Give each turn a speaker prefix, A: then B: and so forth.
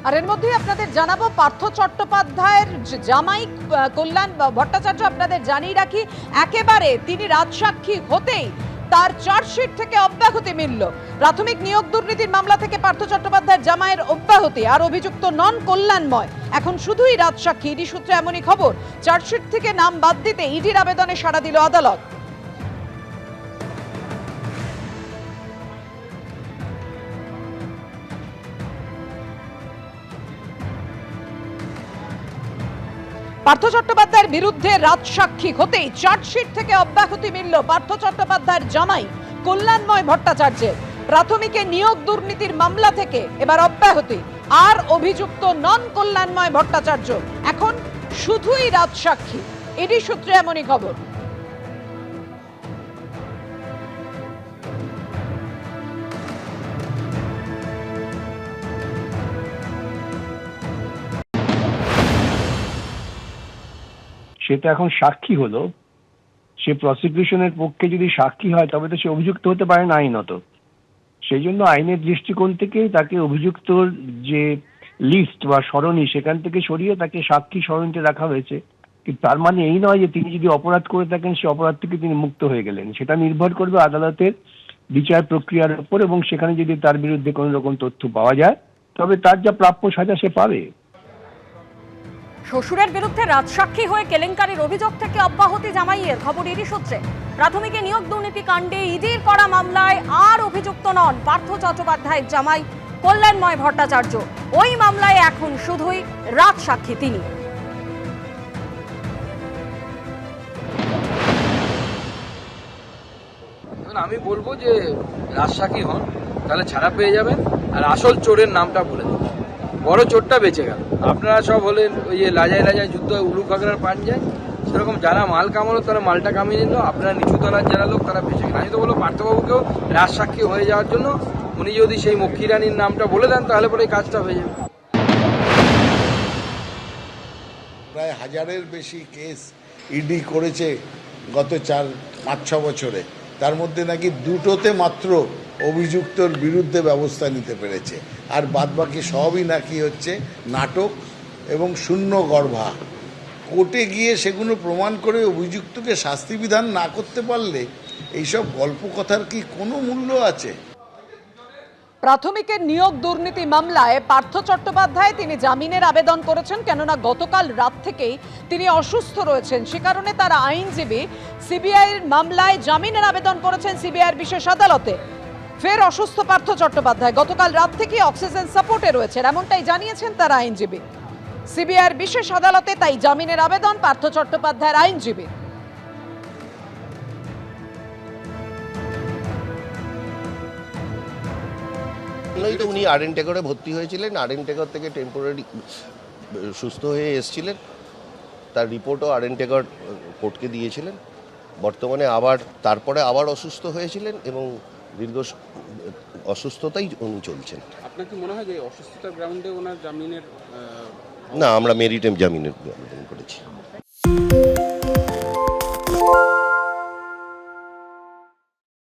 A: আর এর মধ্যেই আপনাদের জানাবো পার্থ চট্টোপাধ্যায়ের জামাই কল্যাণ ভট্টাচার্য, আপনাদের জানিয়ে রাখি একেবারে তিনি রাজসাক্ষী হতেই তার চার্জশিট থেকে অব্যাহতি মিলল। প্রাথমিক নিয়োগ দুর্নীতির মামলা থেকে পার্থ চট্টোপাধ্যায়ের জামাইয়ের অব্যাহতি, আর অভিযুক্ত নন কল্যাণময়, এখন শুধুই রাজসাক্ষী। ইডি সূত্রে এমনই খবর, চার্জশিট থেকে নাম বাদ দিতে ইডির আবেদনে সাড়া দিল আদালত। পার্থ চট্টোপাধ্যায়ের বিরুদ্ধে রাজসাক্ষী হতেই চার্জশিট থেকে অব্যাহতি মিলল পার্থ চট্টোপাধ্যায়ের জামাই কল্যাণময় ভট্টাচার্যের। প্রাথমিকে নিয়োগ দুর্নীতির মামলা থেকে এবার অব্যাহতি, আর অভিযুক্ত নন কল্যাণময় ভট্টাচার্য এখন শুধুই রাজসাক্ষী। ইডি সূত্রে এমনই খবর।
B: সে তো এখন সাক্ষী হলো, সে প্রসিকিউশনের পক্ষে যদি সাক্ষী হয় তবে তো সে অভিযুক্ত হতে পারে না আইনত। সেই জন্য আইনের দৃষ্টিকোণ থেকে তাকে অভিযুক্তর যে লিস্ট বা সরণি সেখান থেকে সরিয়ে তাকে সাক্ষী সরণিতে রাখা হয়েছে। কিন্তু তার মানে এই নয় যে তিনি যদি অপরাধ করে থাকেন সে অপরাধ থেকে তিনি মুক্ত হয়ে গেলেন। সেটা নির্ভর করবে আদালতের বিচার প্রক্রিয়ার উপর, এবং সেখানে যদি তার বিরুদ্ধে কোনো রকম তথ্য পাওয়া যায় তবে তার যা প্রাপ্য সাজা সে পাবে।
C: শ্বশুরের বিরুদ্ধে রাজসাক্ষী হয়ে কেলেঙ্কারির অভিযোগ থেকে অব্যাহতি জামাইয়ের, খবর ইডি সূত্রে। প্রাথমিকে নিয়োগ দুর্নীতি কাণ্ডে ইডির করা মামলায় আর অভিযুক্ত নন পার্থ চট্টোপাধ্যায়ের জামাই কল্যাণময় ভট্টাচার্য। ওই মামলায় এখন শুধুই রাজসাক্ষী তিনি।
D: আমি বলবো যে রাজসাক্ষী হন, তাহলে ছাড়া পেয়ে যাবেন, আর আসল চোরের নামটা বলে দেবেন, বড় চোরটা বেঁচে গেল। আপনারা সব হলেন ওই যে লাজায় লাজায় যুদ্ধ উলু খাগড়ার পান যায়, সেরকম যারা মাল কামালো তারা মালটা কামিয়ে নিল, আপনারা নিচুতলার যারা লোক তারা বেঁচে গেল। আমি তো বলবো পার্থবাবুকেও রাজসাক্ষী হয়ে যাওয়ার জন্য উনি যদি সেই মক্ষী রানীর নামটা বলে দেন তাহলে পরে এই কাজটা হয়ে যাবে।
E: প্রায় 1000-এর বেশি কেস ইডি করেছে গত 4-5-6 বছরে, তার মধ্যে নাকি 2টোতে মাত্র অভিযুক্তর বিরুদ্ধে ব্যবস্থা নিতে পেরেছে, আর বাদবাকি সবই নাকি হচ্ছে নাটক এবং শূন্য গর্ভা। কোর্টে গিয়ে সেগুলো প্রমাণ করে অভিযুক্তকে শাস্তি বিধান না করতে পারলে এইসব গল্প কথার কি কোনো মূল্য আছে?
A: প্রাথমিকের নিয়োগ দুর্নীতি মামলায় পার্থ চট্টোপাধ্যায় তিনি জামিনের আবেদন করেছেন, কেননা গতকাল রাত থেকেই তিনি অসুস্থ রয়েছেন। সে কারণে তার আইনজীবী সিবিআইয়ের মামলায় জামিনের আবেদন করেছেন সিবিআইয়ের বিশেষ আদালতে। ফের অসুস্থ পার্থ চট্টোপাধ্যায় গতকাল রাত থেকে অক্সিজেন সাপোর্টে রয়েছেন, এমনটাই জানিয়েছেন তার আইনজীবী। সিবিআইয়ের বিশেষ আদালতে তাই জামিনের আবেদন পার্থ চট্টোপাধ্যায়ের আইনজীবী।
F: উনি আরএনটেকরে ভর্তি হয়েছিলেন, আরএনটেকর থেকে টেম্পোরারি সুস্থ হয়ে এসেছিলেন, তার রিপোর্টও আরএনটেকর কোর্টকে দিয়েছিলেন। বর্তমানে তারপরে আবার অসুস্থ হয়েছিলেন এবং দীর্ঘ অসুস্থতাই উনি চলছেন।
G: আপনার কি মনে হয় যে অসুস্থতার গ্রাউন্ডে ওনার জামিনের
F: না, আমরা মেরিটে জামিনের আবেদন করেছি।